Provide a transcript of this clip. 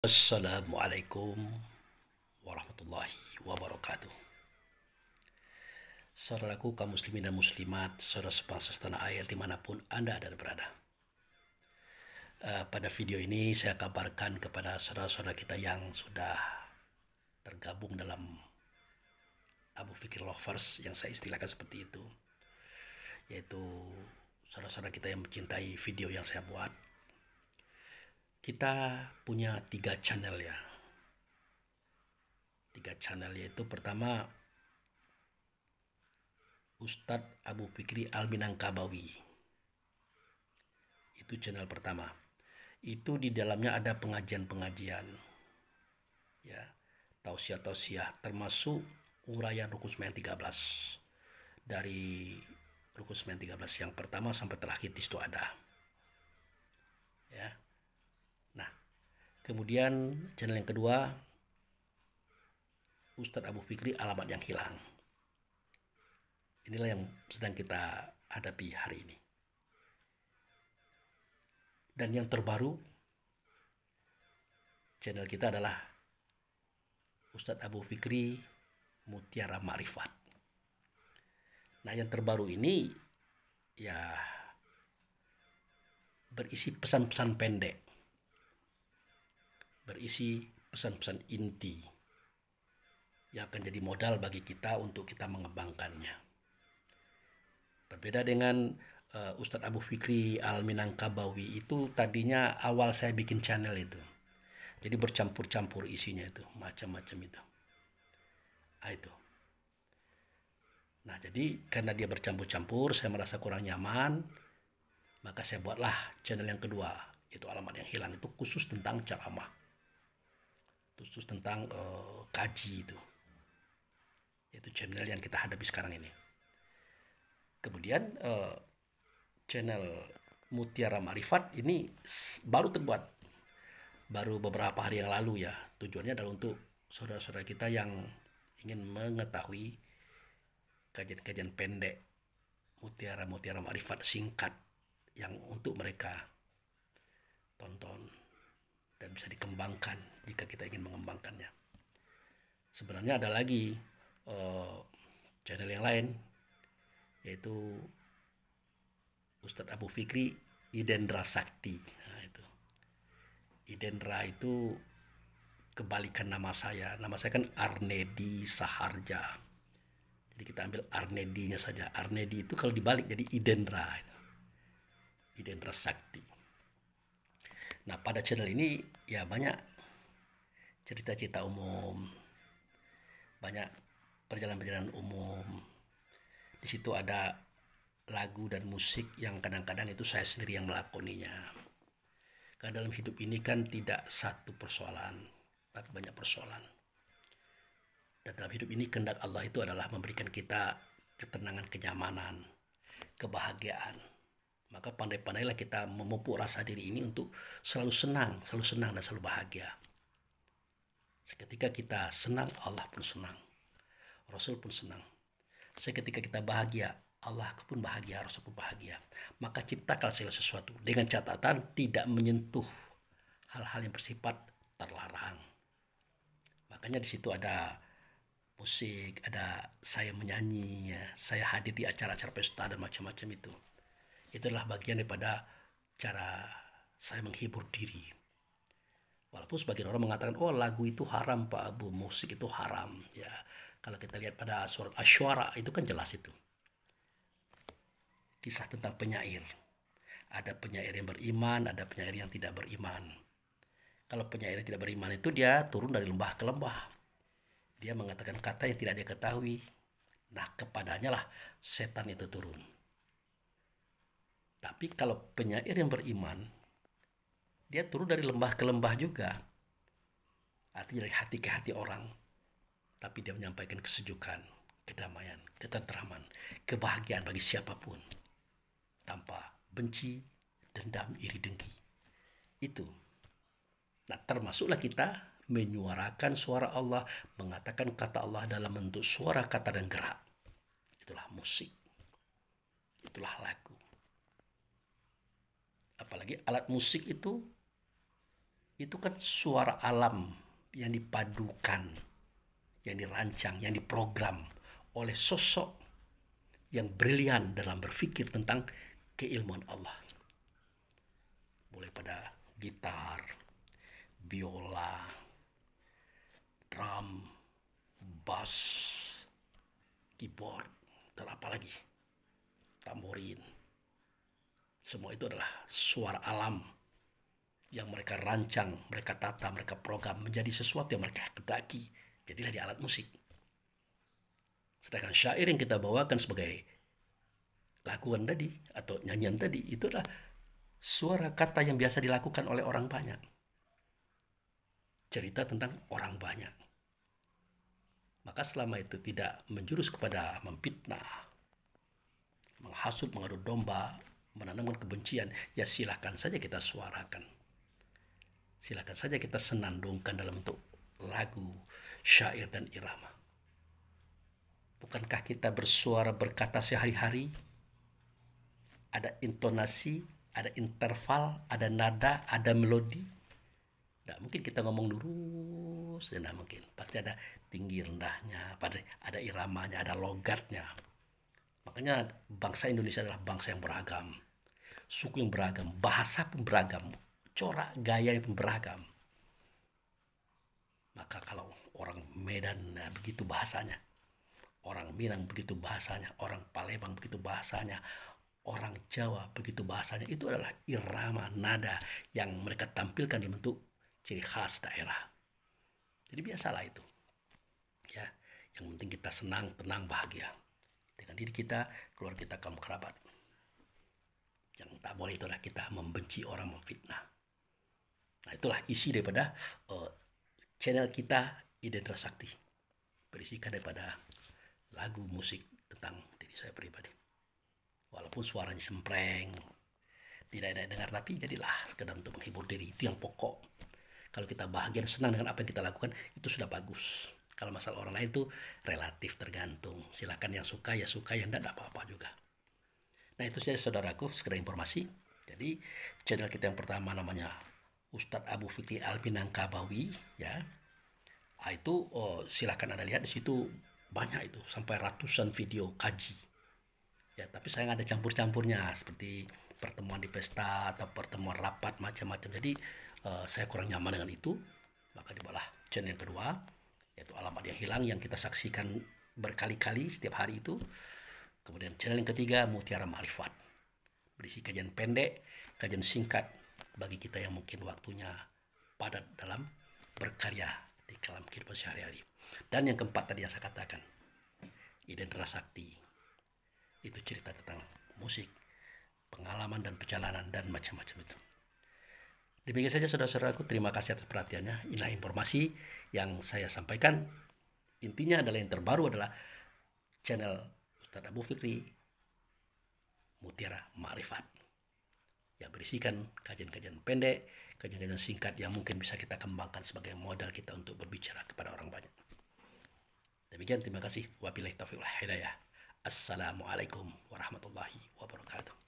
Assalamualaikum warahmatullahi wabarakatuh. Saudaraku kaum muslimin dan muslimat, saudara sebangsa setanah air dimanapun Anda ada berada. Pada video ini saya kabarkan kepada saudara-saudara kita yang sudah tergabung dalam Abu Fikri Lovers, yang saya istilahkan seperti itu, yaitu saudara-saudara kita yang mencintai video yang saya buat. Kita punya 3 channel ya. 3 channel, yaitu pertama Ustadz Abu Fikri Al-Minangkabawi. Itu channel pertama. Itu di dalamnya ada pengajian-pengajian, ya, tausiah-tausiah, termasuk uraian Rukun Sembahyang 13. Dari Rukun Sembahyang 13 yang pertama sampai terakhir di situ ada. Ya. Nah, kemudian channel yang kedua Ustadz Abu Fikri Alamat yang Hilang. Inilah yang sedang kita hadapi hari ini. Dan yang terbaru, channel kita adalah Ustadz Abu Fikri Mutiara Ma'rifat. Nah, yang terbaru ini ya berisi pesan-pesan pendek, berisi pesan-pesan inti yang akan jadi modal bagi kita untuk kita mengembangkannya. Berbeda dengan Ustadz Abu Fikri Al-Minangkabawi, itu tadinya awal saya bikin channel itu, jadi bercampur-campur isinya, itu macam-macam itu. Nah, jadi karena dia bercampur-campur, saya merasa kurang nyaman, maka saya buatlah channel yang kedua, itu Alamat yang Hilang. Itu khusus tentang ceramah, khusus tentang kaji itu channel yang kita hadapi sekarang ini. Kemudian channel Mutiara Ma'rifat ini baru terbuat, baru beberapa hari yang lalu ya. Tujuannya adalah untuk saudara-saudara kita yang ingin mengetahui kajian-kajian pendek, Mutiara Ma'rifat singkat, yang untuk mereka tonton dan bisa dikembangkan jika kita ingin mengembangkannya. Sebenarnya ada lagi channel yang lain, yaitu Ustadz Abu Fikri Idendra Sakti. Nah, itu Idendra itu kebalikan nama saya. Nama saya kan Arnedi Saharja. Jadi kita ambil Arnedinya saja. Arnedi itu kalau dibalik jadi Idendra. Idendra Sakti. Nah, pada channel ini ya banyak cerita-cerita umum, banyak perjalanan-perjalanan umum. Di situ ada lagu dan musik yang kadang-kadang itu saya sendiri yang melakoninya. Karena dalam hidup ini kan tidak satu persoalan, tapi banyak persoalan. Dan dalam hidup ini kehendak Allah itu adalah memberikan kita ketenangan, kenyamanan, kebahagiaan. Maka pandai-pandailah kita memupuk rasa diri ini untuk selalu senang dan selalu bahagia. Seketika kita senang, Allah pun senang, Rasul pun senang. Seketika kita bahagia, Allah pun bahagia, Rasul pun bahagia. Maka ciptakan segala sesuatu dengan catatan tidak menyentuh hal-hal yang bersifat terlarang. Makanya di situ ada musik, ada saya menyanyi, ya, saya hadir di acara-acara pesta dan macam-macam itu. Itulah bagian daripada cara saya menghibur diri. Walaupun sebagian orang mengatakan, oh lagu itu haram Pak Abu, musik itu haram. Ya, kalau kita lihat pada surat Asy-Syu'ara itu kan jelas itu. Kisah tentang penyair. Ada penyair yang beriman, ada penyair yang tidak beriman. Kalau penyair yang tidak beriman itu dia turun dari lembah ke lembah. Dia mengatakan kata yang tidak dia ketahui. Nah, kepadanya lah setan itu turun. Tapi kalau penyair yang beriman, dia turun dari lembah ke lembah juga. Artinya dari hati ke hati orang. Tapi dia menyampaikan kesejukan, kedamaian, ketentraman, kebahagiaan bagi siapapun. Tanpa benci, dendam, iri, dengki. Itu. Nah, termasuklah kita menyuarakan suara Allah, mengatakan kata Allah dalam bentuk suara, kata, dan gerak. Itulah musik. Itulah lagu. Apalagi alat musik itu itu kan suara alam yang dipadukan, yang dirancang, yang diprogram oleh sosok yang brilian dalam berpikir tentang keilmuan Allah. Mulai pada gitar, biola, drum, bass, keyboard, dan apalagi tamborin. Semua itu adalah suara alam yang mereka rancang, mereka tata, mereka program menjadi sesuatu yang mereka kedaki. Jadilah di alat musik. Sedangkan syair yang kita bawakan sebagai laguan tadi atau nyanyian tadi itu adalah suara kata yang biasa dilakukan oleh orang banyak. Cerita tentang orang banyak. Maka selama itu tidak menjurus kepada memfitnah, menghasut, mengadu domba, menanamkan kebencian, ya silahkan saja kita suarakan. Silahkan saja kita senandungkan dalam bentuk lagu, syair, dan irama. Bukankah kita bersuara berkata sehari-hari? Ada intonasi, ada interval, ada nada, ada melodi. Tidak mungkin kita ngomong lurus, tidak mungkin. Pasti ada tinggi rendahnya, ada iramanya, ada logatnya. Makanya bangsa Indonesia adalah bangsa yang beragam. Suku yang beragam, bahasa pun beragam, corak gaya yang beragam. Maka kalau orang Medan begitu bahasanya, orang Minang begitu bahasanya, orang Palembang begitu bahasanya, orang Jawa begitu bahasanya, itu adalah irama, nada yang mereka tampilkan dalam bentuk ciri khas daerah. Jadi biasalah itu. Ya, yang penting kita senang, tenang, bahagia dengan diri kita, keluarga kita, kaum kerabat. Yang tak boleh itu adalah kita membenci orang, memfitnah. Nah, itulah isi daripada channel kita Idendra Sakti. Berisikan daripada lagu musik tentang diri saya pribadi. Walaupun suaranya sempreng, tidak ada dengar, tapi jadilah sekedar untuk menghibur diri. Itu yang pokok. Kalau kita bahagia dan senang dengan apa yang kita lakukan, itu sudah bagus. Kalau masalah orang lain itu relatif, tergantung. Silakan yang suka ya suka, yang tidak apa-apa juga. Nah, itu saja saudaraku, sekedar informasi. Jadi channel kita yang pertama namanya Ustadz Abu Fikri Al-Minangkabawi, ya. Nah, itu silakan Anda lihat di situ, banyak itu sampai ratusan video kaji. Ya, tapi saya nggak ada campur-campurnya seperti pertemuan di pesta atau pertemuan rapat macam-macam. Jadi saya kurang nyaman dengan itu. Maka dibalah channel yang kedua, yaitu Alamat Yang Hilang, yang kita saksikan berkali-kali setiap hari itu. Kemudian channel yang ketiga, Mutiara Ma'rifat, berisi kajian pendek, kajian singkat bagi kita yang mungkin waktunya padat dalam berkarya di dalam kehidupan sehari-hari. Dan yang keempat tadi yang saya katakan, Idendra Sakti, itu cerita tentang musik, pengalaman dan perjalanan dan macam-macam itu. Demikian saja saudara-saudaraku, terima kasih atas perhatiannya. Inilah informasi yang saya sampaikan. Intinya adalah yang terbaru adalah channel Ustadz Abu Fikri Mutiara Ma'rifat, yang berisikan kajian-kajian pendek, kajian-kajian singkat yang mungkin bisa kita kembangkan sebagai modal kita untuk berbicara kepada orang banyak. Demikian, terima kasih. Wabillahi taufiq wal hidayah. Assalamualaikum warahmatullahi wabarakatuh.